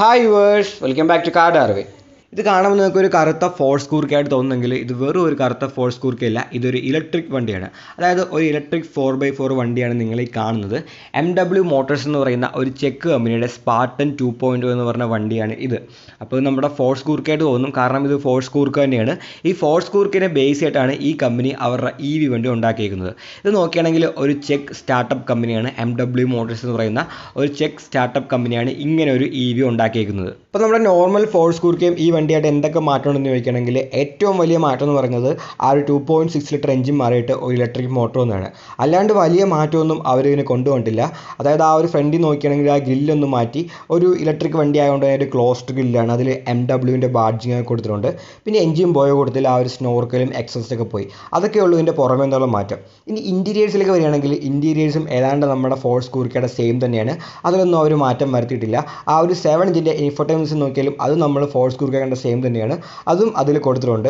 Hi verse, welcome back to card അറിവ്. ഇത് കാണുമ്പോൾ നിങ്ങൾക്ക് ഒരു കറുത്ത ഫോഴ്സ് കൂർക്കയായിട്ട് തോന്നുന്നെങ്കിൽ ഇത് വെറും ഒരു കറുത്ത ഫോഴ്സ് കൂർക്കയല്ല, ഇതൊരു ഇലക്ട്രിക് വണ്ടിയാണ്. അതായത് ഒരു ഇലക്ട്രിക് 4x4 വണ്ടിയാണ് നിങ്ങൾ ഈ കാണുന്നത്. MW മോട്ടോഴ്സ് എന്ന് പറയുന്ന ഒരു ചെക്ക് കമ്പനിയുടെ സ്പാർട്ടൻ 2.0 എന്ന് പറഞ്ഞ വണ്ടിയാണ് ഇത്. അപ്പോൾ ഇത് നമ്മുടെ ഫോഴ്സ് കൂർക്കയായിട്ട് തോന്നും, കാരണം ഇത് ഫോഴ്സ് കൂർക്ക തന്നെയാണ്. ഈ ഫോഴ്സ് കൂർക്കിനെ ബേസ് ആയിട്ടാണ് ഈ കമ്പനി അവരുടെ EV വണ്ടി ഉണ്ടാക്കിയിരിക്കുന്നത്. ഇത് നോക്കുകയാണെങ്കിൽ ഒരു ചെക്ക് സ്റ്റാർട്ടപ്പ് കമ്പനിയാണ്. MW മോട്ടോഴ്സ് എന്ന് പറയുന്ന ഒരു ചെക്ക് സ്റ്റാർട്ടപ്പ് കമ്പനിയാണ് ഇങ്ങനെ ഒരു EV ഉണ്ടാക്കിയിരിക്കുന്നത്. അപ്പോൾ നമ്മുടെ നോർമൽ ഫോഴ്സ് കൂർക്കയും ഈ വണ്ടിയായിട്ട് എന്തൊക്കെ മാറ്റമുണ്ടെന്ന് ചോദിക്കുകയാണെങ്കിൽ ഏറ്റവും വലിയ മാറ്റം എന്ന് പറയുന്നത് ആ ഒരു 2.6 ലിറ്റർ എഞ്ചിൻ മാറിയിട്ട് ഒരു ഇലക്ട്രിക് മോട്ടോർ എന്നാണ്. അല്ലാണ്ട് വലിയ മാറ്റമൊന്നും അവരിതിന് കൊണ്ടുവന്നിട്ടില്ല. അതായത് ആ ഒരു ഫ്രണ്ടിൽ നോക്കുകയാണെങ്കിൽ ആ ഗ്രില്ലൊന്നും മാറ്റി ഒരു ഇലക്ട്രിക് വണ്ടി ആയതുകൊണ്ട് തന്നെ ഒരു ക്ലോസ്ഡ് ഗ്രില്ലാണ്. അതിൽ MWൻ്റെ ബാഡ്ജിങ് ഒക്കെ കൊടുത്തിട്ടുണ്ട്. പിന്നെ എഞ്ചിൻ പോയ കൊടുത്തിൽ ആ ഒരു സ്നോർക്കലും എക്സോസ്റ്റൊക്കെ പോയി. അതൊക്കെ ഉള്ളൂ ഇതിൻ്റെ പുറമേ എന്നുള്ള മാറ്റം. ഇനി ഇൻറ്റീരിയേഴ്സിലേക്ക് വരികയാണെങ്കിൽ ഇൻറ്റീരിയേഴ്സും ഏതാണ്ട് നമ്മുടെ ഫോഴ്സ് കൂർക്കയുടെ സെയിം തന്നെയാണ്. അതിലൊന്നും അവർ മാറ്റം വരുത്തിയിട്ടില്ല. ആ ഒരു 7 ഇഞ്ചിൻ്റെ ഇൻഫോർടൈൻമെൻറ്റ്സ് നോക്കിയാലും അത് നമ്മൾ ഫോഴ്സ് കൂർക്ക കണ്ട സെയിം തന്നെയാണ്. അതും അതിൽ കൊടുത്തിട്ടുണ്ട്.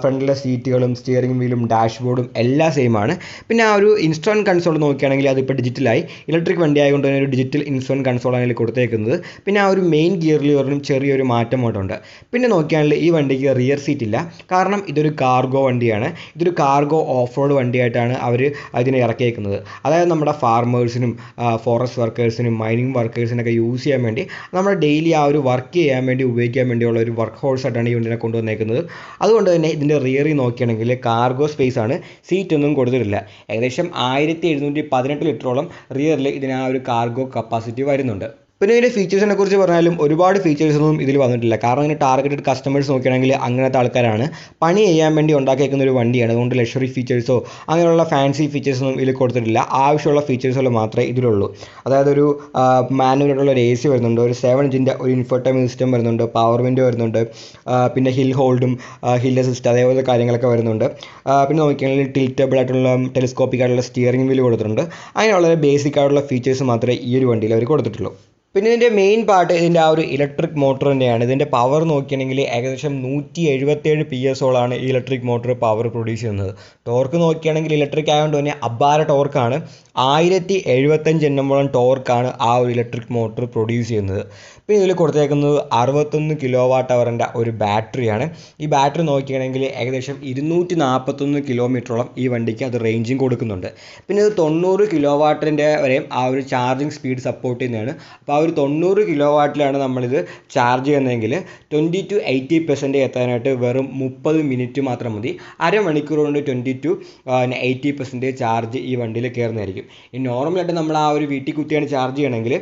ഫ്രണ്ടിലെ സീറ്റുകളും സ്റ്റിയറിംഗ് വീലും ഡാഷ്ബോർഡും എല്ലാം സെയിം ആണ്. പിന്നെ ആ ഒരു ഇൻസ്ട്രുമെൻറ്റ് കൺസോൾ നോക്കുകയാണെങ്കിൽ അതിപ്പോൾ ഡിജിറ്റലായി. ഇലക്ട്രിക് വണ്ടി ആയതുകൊണ്ട് തന്നെ ഒരു ഡിജിറ്റൽ ഇൻസ്ട്രുമെൻറ്റ് കൺസോളാണ് ഇതിൽ കൊടുത്തേക്കുന്നത്. പിന്നെ ആ ഒരു മെയിൻ ഗിയർ ലിവറിനും ചെറിയൊരു മാറ്റം ഉണ്ട്. പിന്നെ നോക്കുകയാണെങ്കിൽ ഈ വണ്ടിക്ക് റിയർ സീറ്റ് ഇല്ല, കാരണം ഇതൊരു കാർഗോ വണ്ടിയാണ്. ഇതൊരു കാർഗോ ഓഫ് റോഡ് വണ്ടിയായിട്ടാണ് അവർ അതിനെ ഇറക്കിയേക്കുന്നത്. അതായത് നമ്മുടെ ഫാർമേഴ്സിനും ഫോറസ്റ്റ് വർക്കേഴ്സിനും മൈനിങ് വർക്കേഴ്സിനൊക്കെ യൂസ് ചെയ്യാൻ വേണ്ടി നമ്മുടെ ഡെയിലി ആ ഒരു വർക്ക് ചെയ്യാൻ വേണ്ടി ഉപയോഗിക്കാൻ വേണ്ടിയുള്ള ഒരു വർക്ക് ഹോഴ്സായിട്ടാണ് ഈ വണ്ടിനെ കൊണ്ടുവന്നേക്കുന്നത്. അതുകൊണ്ട് തന്നെ ഇതിൻ്റെ റിയറിൽ നോക്കുകയാണെങ്കിൽ കാർഗോ സ്പേസ് ആണ്, സീറ്റൊന്നും കൊടുത്തിട്ടില്ല. ഏകദേശം 1718 ലിറ്ററോളം റിയറിൽ ഇതിന് ആ ഒരു കാർഗോ കപ്പാസിറ്റി വരുന്നുണ്ട്. പിന്നെ ഇതിൻ്റെ ഫീച്ചേഴ്സിനെ കുറിച്ച് പറഞ്ഞാലും ഒരുപാട് ഫീച്ചേഴ്സൊന്നും ഇതിൽ വന്നിട്ടില്ല, കാരണം ഇതിന് ടാർഗറ്റഡ് കസ്റ്റമേഴ്സ് നോക്കുകയാണെങ്കിൽ അങ്ങനത്തെ ആൾക്കാരാണ്. പണി ചെയ്യാൻ വേണ്ടി ഉണ്ടാക്കിയേക്കുന്ന ഒരു വണ്ടിയാണ്. അതുകൊണ്ട് ലക്ഷറി ഫീച്ചേഴ്സോ അങ്ങനെയുള്ള ഫാൻസി ഫീച്ചേഴ്സൊന്നും ഇതിൽ കൊടുത്തിട്ടില്ല. ആവശ്യമുള്ള ഫീച്ചേഴ്സുകൾ മാത്രമേ ഇതിലുള്ളൂ. അതായത് ഒരു മാനുവലായിട്ടുള്ള ഒരു AC വരുന്നുണ്ട്, ഒരു 7 ഇഞ്ചിൻ്റെ ഒരു ഇൻഫോർടൈൻമെൻറ്റ് സിസ്റ്റം വരുന്നുണ്ട്, പവർ വിൻഡോ വരുന്നുണ്ട്, പിന്നെ ഹിൽ ഹോൾഡും ഹിൽ അസിസ്റ്റ് അതേപോലെ കാര്യങ്ങളൊക്കെ വരുന്നുണ്ട്. പിന്നെ നോക്കുകയാണെങ്കിൽ ടിൽറ്റബിൾ ആയിട്ടുള്ള ടെലിസ്കോപ്പിക് ആയിട്ടുള്ള സ്റ്റിയറിംഗ് വീൽ കൊടുത്തിട്ടുണ്ട്. അങ്ങനെയുള്ള ബേസിക് ആയിട്ടുള്ള ഫീച്ചേഴ്സ് മാത്രമേ ഈ ഒരു വണ്ടിയിൽ അവർ കൊടുത്തിട്ടുള്ളൂ. പിന്നെ ഇതിൻ്റെ മെയിൻ പാർട്ട് ഇതിൻ്റെ ആ ഒരു ഇലക്ട്രിക് മോട്ടർ തന്നെയാണ്. ഇതിൻ്റെ പവർ നോക്കുകയാണെങ്കിൽ ഏകദേശം 177 PS ഈ ഇലക്ട്രിക് മോട്ടർ പവർ പ്രൊഡ്യൂസ് ചെയ്യുന്നത്. ടോർക്ക് നോക്കുകയാണെങ്കിൽ ഇലക്ട്രിക് ആയതുകൊണ്ട് തന്നെ അപാര ടോർക്കാണ്. 1075 Nm ടോർക്കാണ് ആ ഒരു ഇലക്ട്രിക് മോട്ടർ പ്രൊഡ്യൂസ് ചെയ്യുന്നത്. പിന്നെ ഇതിൽ കൊടുത്തേക്കുന്നത് 61 kWh ഒരു ബാറ്ററിയാണ്. ഈ ബാറ്ററി നോക്കുകയാണെങ്കിൽ ഏകദേശം 241 കിലോമീറ്ററോളം ഈ വണ്ടിക്ക് അത് റേഞ്ചിങ് കൊടുക്കുന്നുണ്ട്. പിന്നെ ഇത് 90 kW വരെയും ആ ഒരു ചാർജിങ് സ്പീഡ് സപ്പോർട്ട് ചെയ്യുന്നതാണ്. അപ്പോൾ ആ ഒരു 90 kW നമ്മളിത് ചാർജ് ചെയ്യുന്നതെങ്കിൽ 20 to 80% എത്താനായിട്ട് വെറും 30 മിനിറ്റ് മാത്രം മതി. അരമണിക്കൂർ കൊണ്ട് 20 to 80% ചാർജ് ഈ വണ്ടിയിൽ കയറുന്നതായിരിക്കും. ഈ നോർമലായിട്ട് നമ്മൾ ആ ഒരു വീട്ടിൽ കുത്തിയാണ് ചാർജ് ചെയ്യണമെങ്കിൽ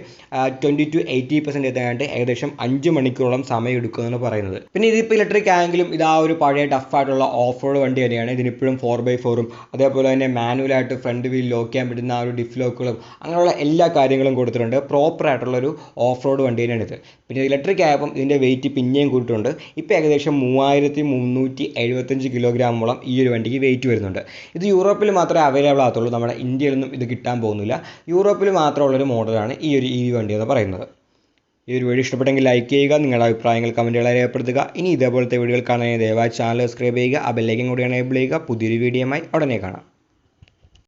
20 to 80% എത്താനായിട്ട് ഏകദേശം 5 മണിക്കൂറോളം സമയം എടുക്കുമെന്നാണ് പറയുന്നത്. പിന്നെ ഇതിപ്പോൾ ഇലക്ട്രിക് ആയെങ്കിലും ഇത് ആ ഒരു പഴയ ടഫായിട്ടുള്ള ഓഫ് റോഡ് വണ്ടി തന്നെയാണ്. ഇതിനിപ്പോഴും 4x4ഉം അതേപോലെ തന്നെ മാനുവലായിട്ട് ഫ്രണ്ട് വീൽ ലോക്ക് ചെയ്യാൻ പറ്റുന്ന ആ ഒരു ഡിഫ് ലോക്കുകളും അങ്ങനെയുള്ള എല്ലാ കാര്യങ്ങളും കൊടുത്തിട്ടുണ്ട്. പ്രോപ്പറായിട്ടുള്ളൊരു ഓഫ് റോഡ് വണ്ടി തന്നെയാണിത്. പിന്നെ ഇലക്ട്രിക് ആയപ്പം ഇതിൻ്റെ വെയിറ്റ് പിന്നെയും കൂട്ടിയിട്ടുണ്ട്. ഇപ്പോൾ ഏകദേശം 3375 കിലോഗ്രാമോളം ഈ ഒരു വണ്ടിക്ക് വെയിറ്റ് വരുന്നുണ്ട്. ഇത് യൂറോപ്പിൽ മാത്രമേ അവൈലബിൾ ആകത്തുള്ളൂ, നമ്മുടെ ഇന്ത്യയിലൊന്നും ഇത് കിട്ടാൻ പോകുന്നില്ല. യൂറോപ്പിൽ മാത്രമുള്ളൊരു മോഡലാണ് ഈ ഒരു EV വണ്ടി എന്ന് പറയുന്നത്. ഈ ഒരു വീഡിയോ ഇഷ്ടപ്പെട്ടെങ്കിൽ ലൈക്ക് ചെയ്യുക, നിങ്ങളുടെ അഭിപ്രായങ്ങൾ കമൻറ്റുകളായി രേഖപ്പെടുത്തുക. ഇനി ഇതേപോലത്തെ വീഡിയോകൾ കാണാൻ ദയവായി ചാനൽ സബ്സ്ക്രൈബ് ചെയ്യുക, ആ ബെല്ലൈക്കൻ കൂടി എനേബിൾ ചെയ്യുക. പുതിയൊരു വീഡിയോയുമായി ഉടനെ കാണാം.